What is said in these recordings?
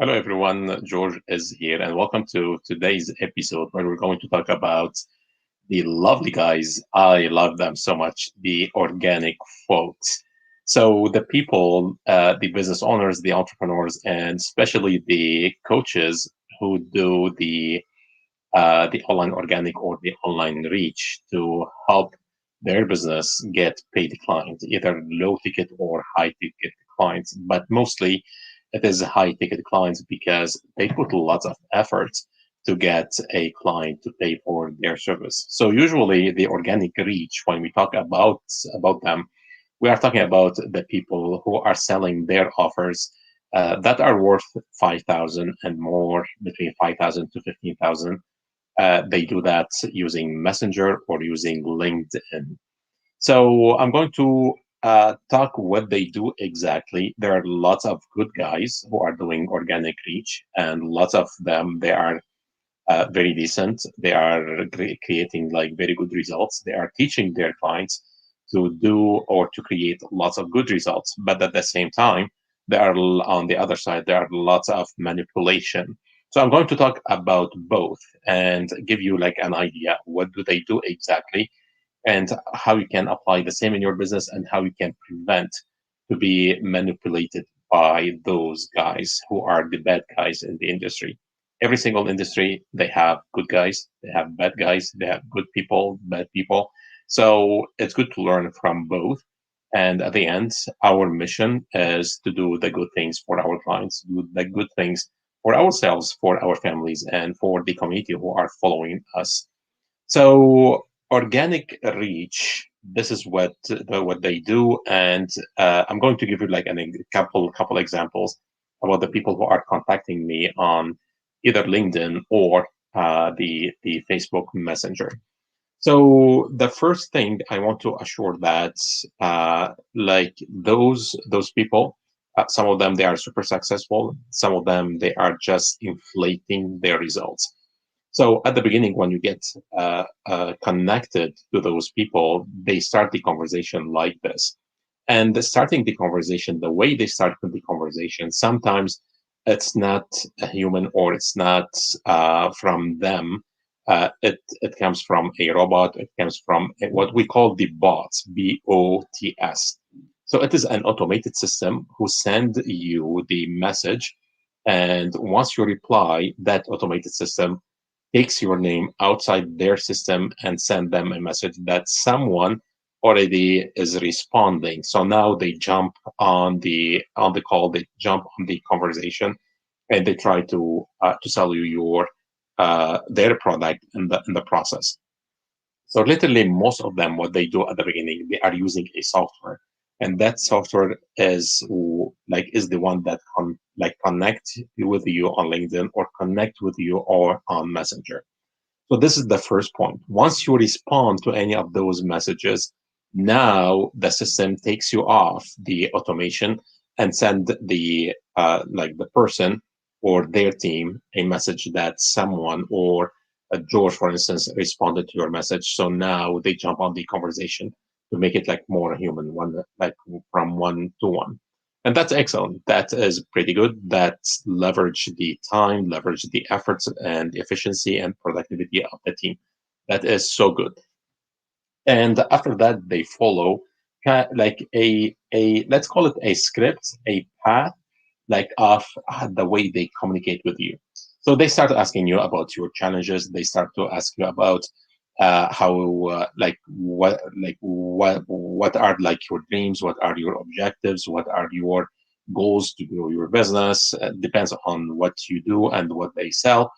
Hello, everyone. George is here, and welcome to today's episode where we're going to talk about the lovely guys. I love them so much, the organic folks. So, the people, the business owners, the entrepreneurs, and especially the coaches who do the online organic or the online reach to help their business get paid clients, either low ticket or high ticket clients. But mostly it is high ticket clients because they put lots of effort to get a client to pay for their service. So usually the organic reach, when we talk about them, we are talking about the people who are selling their offers that are worth 5,000 and more, between 5,000 to 15,000. They do that using Messenger or using LinkedIn. So I'm going to talk what they do exactly. There are lots of good guys who are doing organic reach, and lots of them they are very decent. They are creating like very good results. They are teaching their clients to do or to create lots of good results. But at the same time, there are on the other side there are lots of manipulation. So I'm going to talk about both and give you like an idea what do they do exactly and how you can apply the same in your business and how you can prevent to be manipulated by those guys who are the bad guys in the industry. Every single industry, they have good guys, they have bad guys, they have good people, bad people. So it's good to learn from both. And at the end, our mission is to do the good things for our clients, do the good things for ourselves, for our families, and for the community who are following us. So organic reach, this is what they do, and I'm going to give you like a couple examples about the people who are contacting me on either LinkedIn or the Facebook Messenger. So the first thing I want to assure that like those people, some of them they are super successful, some of them they are just inflating their results. So at the beginning, when you get connected to those people, they start the conversation like this. And starting the conversation, the way they start the conversation, sometimes it's not a human or it's not from them. It comes from a robot. It comes from what we call the bots, BOTS. So it is an automated system who send you the message, and once you reply, that automated system takes your name outside their system and send them a message that someone already is responding. So now they jump on the call, they jump on the conversation, and they try to sell you your their product in the process. So literally, most of them, what they do at the beginning, they are using a software, and that software is the one that connect with you on LinkedIn or connect with you or on Messenger. So this is the first point. Once you respond to any of those messages, now the system takes you off the automation and send the person or their team a message that someone or George, for instance, responded to your message. So now they jump on the conversation to make it like more human, one like from one to one. And that's excellent. That is pretty good. That leverage the time, leverage the efforts and efficiency and productivity of the team. That is so good. And after that, they follow like a let's call it a script, a path, like of the way they communicate with you. So they start asking you about your challenges. They start to ask you about how what are like your dreams, what are your objectives, what are your goals to grow your business. Depends on what you do and what they sell.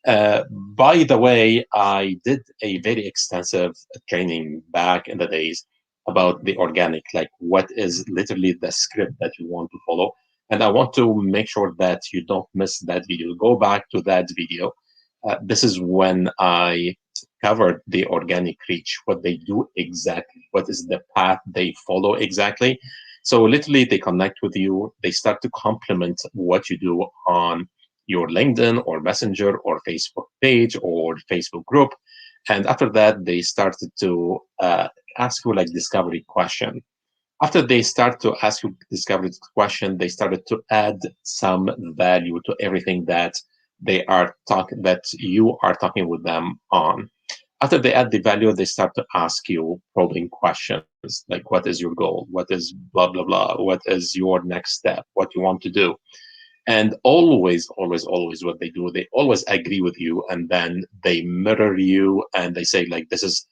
By the way, I did a very extensive training back in the days about the organic, like what is literally the script that you want to follow. And I want to make sure that you don't miss that video. Go back to that video. This is when I covered the organic reach, what they do exactly, what is the path they follow exactly. So literally, they connect with you. They start to complement what you do on your LinkedIn or Messenger or Facebook page or Facebook group. And after that, they started to ask you like discovery question. After they start to ask you discovery question, they started to add some value to everything that they are talking that you are talking with them on. After they add the value, they start to ask you probing questions like, what is your goal? What is blah, blah, blah? What is your next step? What you want to do? And always, always, always what they do, they always agree with you, and then they mirror you, and they say like, this is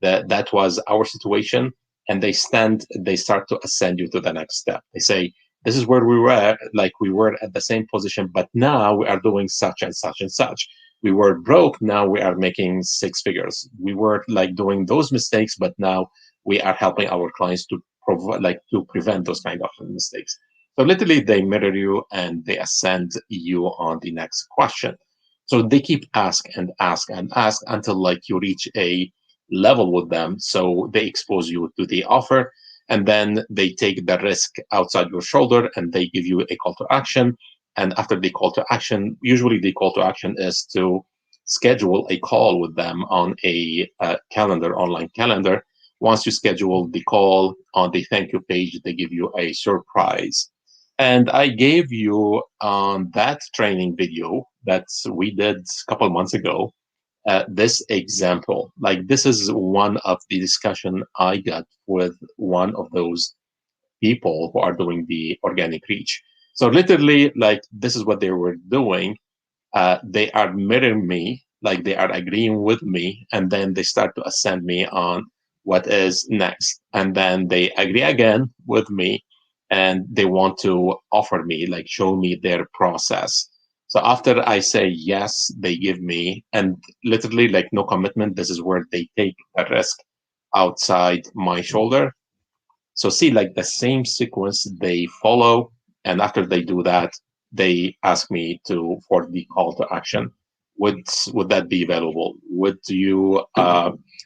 that was our situation, and they start to ascend you to the next step. They say, this is where we were, like we were at the same position, but now we are doing such and such and such. We were broke, now we are making six figures. We were like doing those mistakes, but now we are helping our clients to to prevent those kind of mistakes. So literally, they mirror you and they ascend you on the next question. So they keep ask and ask and ask until like you reach a level with them. So they expose you to the offer, and then they take the risk outside your shoulder and they give you a call to action. And after the call to action, usually the call to action is to schedule a call with them on a calendar, online calendar. Once you schedule the call on the thank you page, they give you a surprise. And I gave you on that training video that we did a couple months ago this example. Like this is one of the discussion I got with one of those people who are doing the organic reach. So literally, like this is what they were doing. They are mirroring me, like they are agreeing with me, and then they start to ascend me on what is next. And then they agree again with me, and they want to offer me, like show me their process. So after I say yes, they give me, and literally like no commitment. This is where they take a risk outside my shoulder. So see, like the same sequence they follow, and after they do that, they ask me to for the call to action. Would that be available? Would you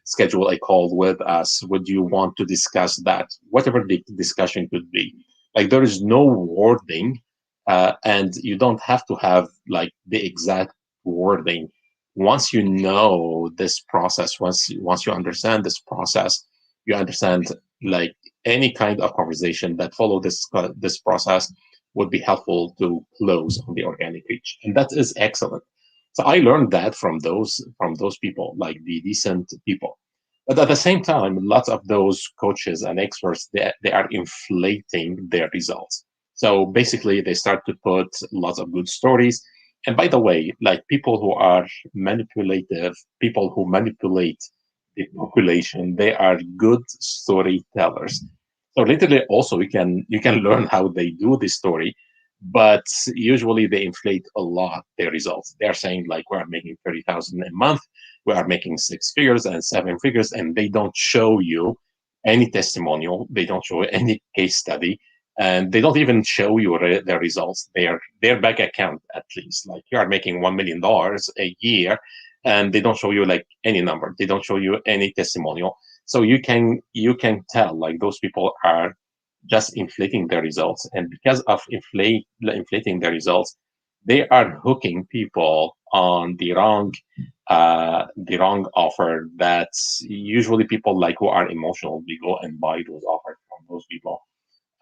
schedule a call with us? Would you want to discuss that? Whatever the discussion could be. Like there is no wording, and you don't have to have like the exact wording. Once you know this process, once you understand this process, you understand like any kind of conversation that follow this process would be helpful to close on the organic reach, and that is excellent. So I learned that from those people, like the decent people. But at the same time, lots of those coaches and experts they are inflating their results. So basically, they start to put lots of good stories. And by the way, like people who are manipulative, people who manipulate the population, they are good storytellers. So literally, also you can learn how they do this story, but usually they inflate a lot their results. They are saying like we are making 30,000 a month, we are making six figures and seven figures, and they don't show you any testimonial, they don't show any case study, and they don't even show you their results, their bank account at least. Like you are making $1 million a year, and they don't show you like any number, they don't show you any testimonial. So you can tell like those people are just inflating their results, and because of inflating their results, they are hooking people on the wrong offer. That's usually people like who are emotional, they go and buy those offers from those people,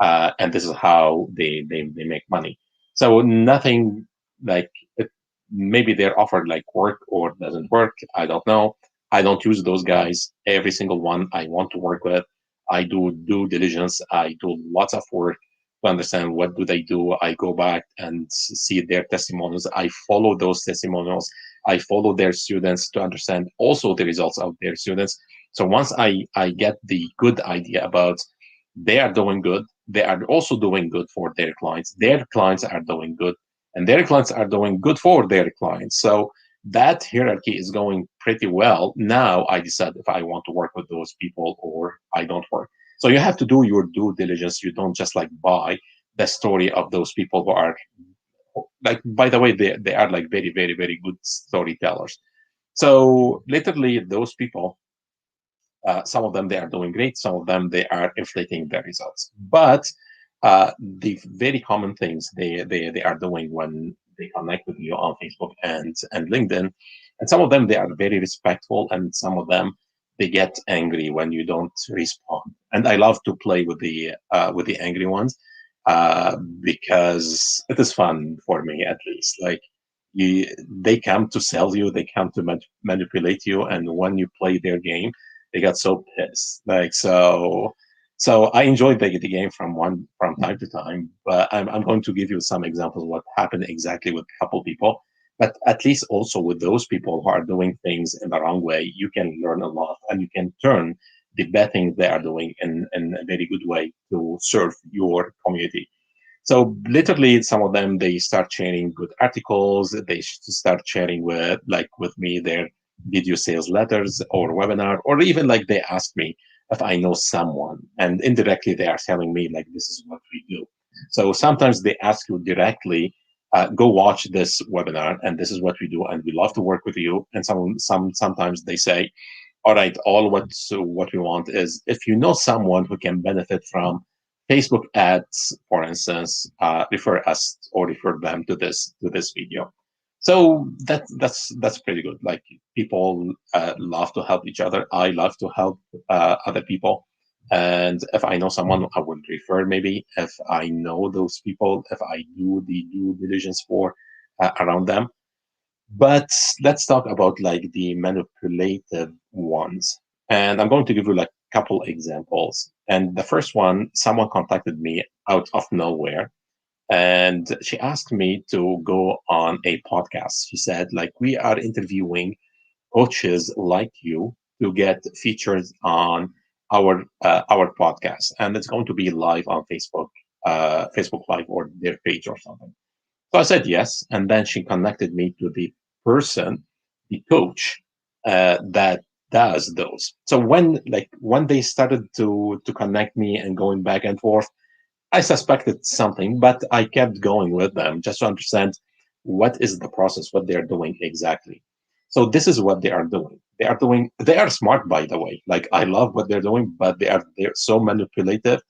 and this is how they make money. So nothing like it, maybe their offer like work or doesn't work. I don't know. I don't use those guys. Every single one I want to work with, I do due diligence. I do lots of work to understand what do they do. I go back and see their testimonials. I follow those testimonials. I follow their students to understand also the results of their students. So once I get the good idea about they are doing good, they are also doing good for their clients are doing good, and their clients are doing good for their clients. So that hierarchy is going pretty well. Now I decide if I want to work with those people or I don't work. So you have to do your due diligence. You don't just like buy the story of those people who are like, by the way, they are like very, very, very good storytellers. So literally those people, some of them they are doing great, some of them they are inflating their results. But the very common things they are doing when they connect with you on Facebook and LinkedIn, and some of them they are very respectful, and some of them they get angry when you don't respond. And I love to play with the angry ones, because it is fun for me, at least. Like, they come to sell you, they come to manipulate you, and when you play their game, they get so pissed. Like, so I enjoyed the game from time to time, but I'm going to give you some examples of what happened exactly with a couple people. But at least also with those people who are doing things in the wrong way, you can learn a lot, and you can turn the bad things they are doing in a very good way to serve your community. So literally, some of them, they start sharing good articles. They start sharing with me their video sales letters or webinar, or even like they ask me if I know someone, and indirectly they are telling me like this is what we do. So sometimes they ask you directly, go watch this webinar, and this is what we do, and we love to work with you. And sometimes they say, all right, what we want is if you know someone who can benefit from Facebook ads, for instance, refer us or refer them to this video. So that's pretty good. Like, people love to help each other. I love to help other people, and if I know someone, I would refer. Maybe if I know those people, if I do the due diligence for around them. But let's talk about like the manipulative ones. And I'm going to give you like a couple examples. And the first one, someone contacted me out of nowhere, and she asked me to go on a podcast. She said, like, we are interviewing coaches like you to get featured on our podcast, and it's going to be live on Facebook Live or their page or something. So I said yes, and then she connected me to the person, the coach, that does those. So when they started to connect me and going back and forth, I suspected something, but I kept going with them just to understand what is the process, what they are doing exactly. So this is what they are doing. They are smart, by the way. Like, I love what they're doing, but they're so manipulative.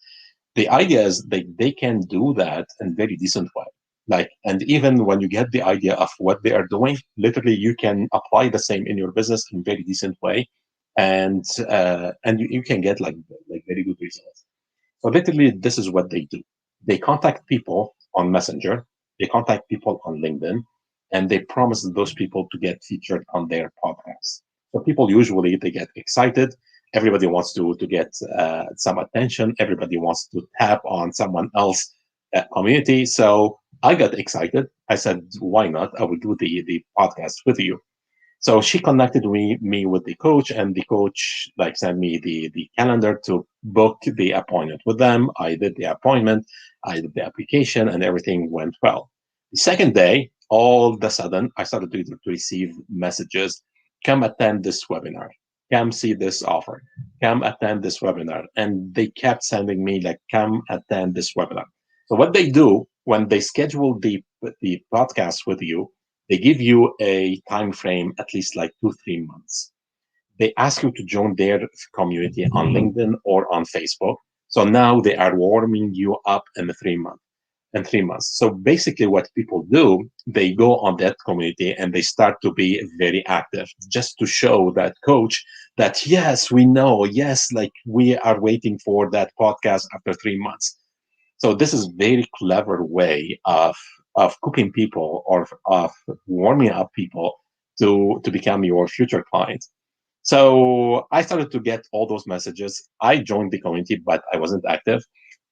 The idea is they can do that in very decent way. Like, and even when you get the idea of what they are doing, literally you can apply the same in your business in very decent way, and you can get like very good results. So literally, this is what they do. They contact people on Messenger, they contact people on LinkedIn, and they promise those people to get featured on their podcast. So people usually they get excited. Everybody wants to get some attention. Everybody wants to tap on someone else community. So I got excited. I said, "Why not? I will do the podcast with you." So she connected me with the coach, and the coach like sent me the calendar to book the appointment with them. I did the appointment, I did the application, and everything went well. The second day, all of a sudden, I started to receive messages: "Come attend this webinar. Come see this offer. Come attend this webinar." And they kept sending me like, "Come attend this webinar." So what they do when they schedule the podcast with you, they give you a time frame, at least like 2 3 months. They ask you to join their community on LinkedIn or on Facebook. So now they are warming you up in the 3 months. In 3 months. So basically, what people do, they go on that community and they start to be very active, just to show that coach that yes, we know, yes, like we are waiting for that podcast after 3 months. So this is very clever way of cooking people or of warming up people to become your future client. So I started to get all those messages. I joined the community, but I wasn't active.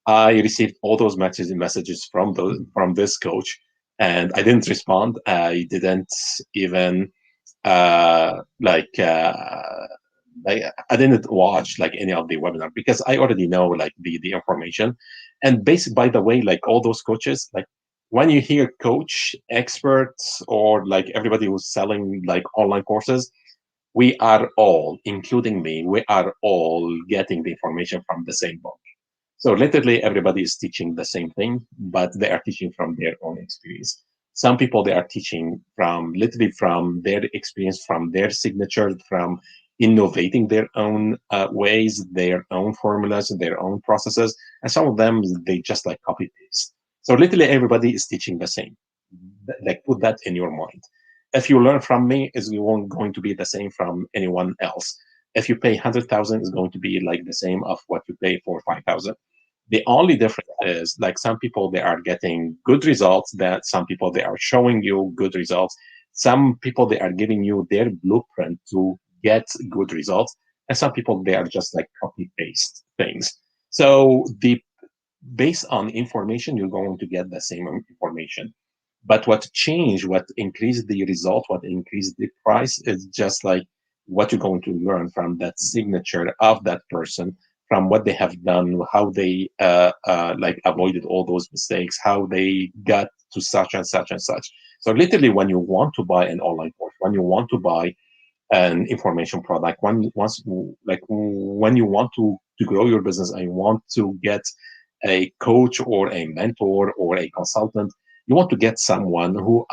I received all those messages from this coach, and I didn't respond. I didn't even uh, like uh, like I didn't watch like any of the webinar because I already know like the information. And basically, by the way, like all those coaches, like when you hear coach, experts, or like everybody who's selling like online courses, we are all, including me, we are all getting the information from the same book. So literally everybody is teaching the same thing, but they are teaching from their own experience. Some people they are teaching from literally from their experience, from their signature, from innovating their own ways, their own formulas, their own processes, and some of them they just like copy paste. So literally everybody is teaching the same. Like put that in your mind. If you learn from me, is going to be the same from anyone else. If you pay 100,000, it's going to be like the same of what you pay for 5,000. The only difference is like some people they are getting good results, that some people they are showing you good results. Some people they are giving you their blueprint to get good results, and some people they are just like copy paste things. So the based on information, you're going to get the same information. But what changed, what increased the result, what increased the price is just like what you're going to learn from that signature of that person, from what they have done, how they like avoided all those mistakes, how they got to such and such and such. So literally, when you want to buy an online course, when you want to buy an information product, when you want to grow your business and you want to get a coach or a mentor or a consultant, you want to get someone who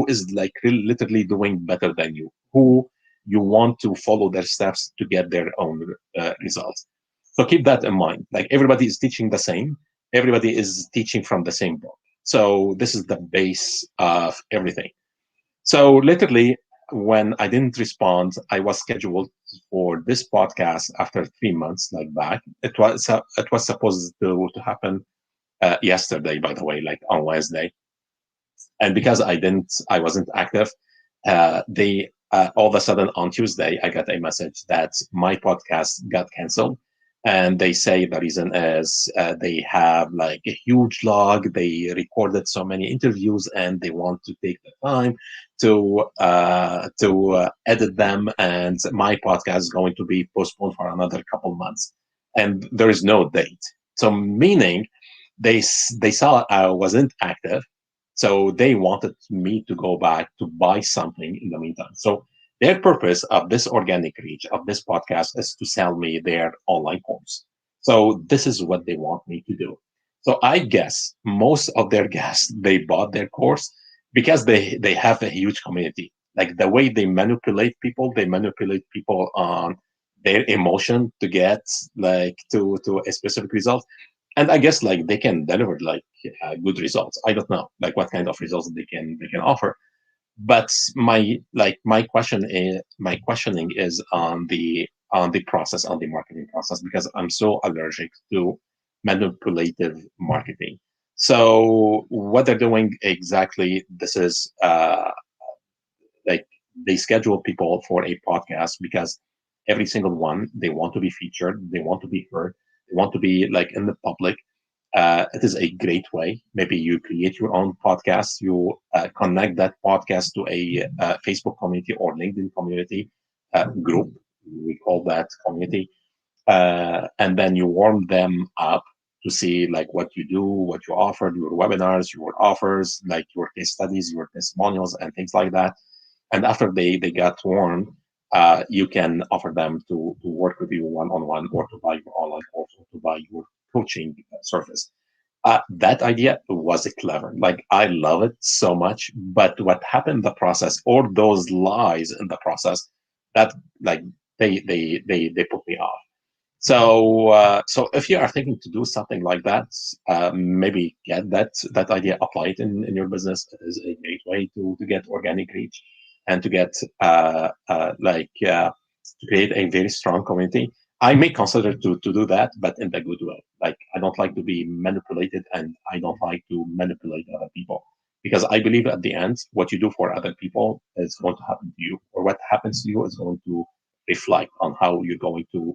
is like literally doing better than you, who you want to follow their steps to get their own results. So keep that in mind. Like everybody is teaching the same, everybody is teaching from the same book. So this is the base of everything. So literally, when I didn't respond, I was scheduled for this podcast after 3 months, like back. It was supposed to happen yesterday, by the way, like on Wednesday. And because I wasn't active, they all of a sudden on Tuesday, I got a message that my podcast got canceled. And they say the reason is they have like a huge log. They recorded so many interviews, and they want to take the time to edit them. And my podcast is going to be postponed for another couple months, and there is no date. So meaning they saw I wasn't active, so they wanted me to go back to buy something in the meantime. So their purpose of this organic reach of this podcast is to sell me their online course. So this is what they want me to do. So I guess most of their guests they bought their course because they have a huge community. Like the way they manipulate people on their emotion to get like to a specific result. And I guess like they can deliver like good results. I don't know like what kind of results they can offer. But my questioning is on the process, on the marketing process, because I'm so allergic to manipulative marketing. So what they're doing exactly, this is like they schedule people for a podcast because every single one they want to be featured, they want to be heard, they want to be like in the public. It is a great way. Maybe you create your own podcast, you connect that podcast to a Facebook community or LinkedIn community group. We call that community. And then you warm them up to see like what you do, what you offer, your webinars, your offers, like your case studies, your testimonials, and things like that. And after they got warmed, you can offer them to work with you one on one, or to buy your online course, or to buy your coaching service. That idea was clever. Like I love it so much. But what happened in the process, or those lies in the process, that like they put me off. So if you are thinking to do something like that, maybe get that idea, apply it in your business. It is a great way to get organic reach and to get to create a very strong community. I may consider to do that, but in the good way. Like I don't like to be manipulated, and I don't like to manipulate other people, because I believe at the end, what you do for other people is going to happen to you, or what happens to you is going to reflect on how you're going to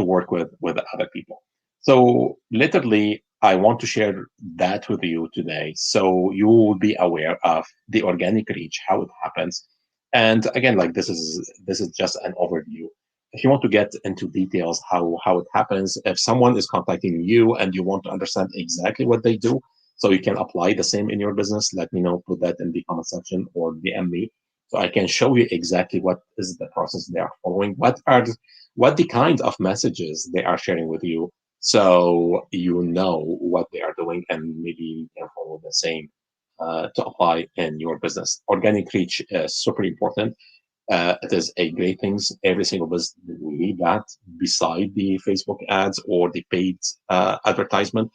work with other people. So literally, I want to share that with you today, so you will be aware of the organic reach, how it happens. And again, like this is just an overview. If you want to get into details how it happens, if someone is contacting you and you want to understand exactly what they do, so you can apply the same in your business, let me know. Put that in the comment section or DM me, so I can show you exactly what is the process they are following, what the kind of messages they are sharing with you, so you know what they are doing, and maybe you can follow the same to apply in your business. Organic reach is super important. It is a great thing. Every single business will need that beside the Facebook ads or the paid advertisement.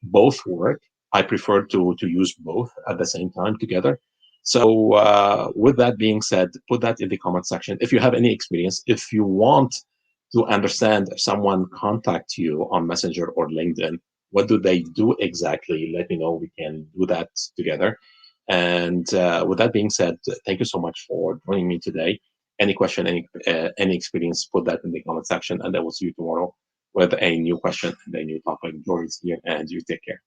Both work. I prefer to use both at the same time together. So, with that being said, put that in the comment section. If you have any experience, if you want to understand if someone contacts you on Messenger or LinkedIn, what do they do exactly? Let me know. We can do that together. And with that being said, thank you so much for joining me today. Any question, any experience, put that in the comment section, and I will see you tomorrow with a new question and a new topic. Joyce here, and you take care.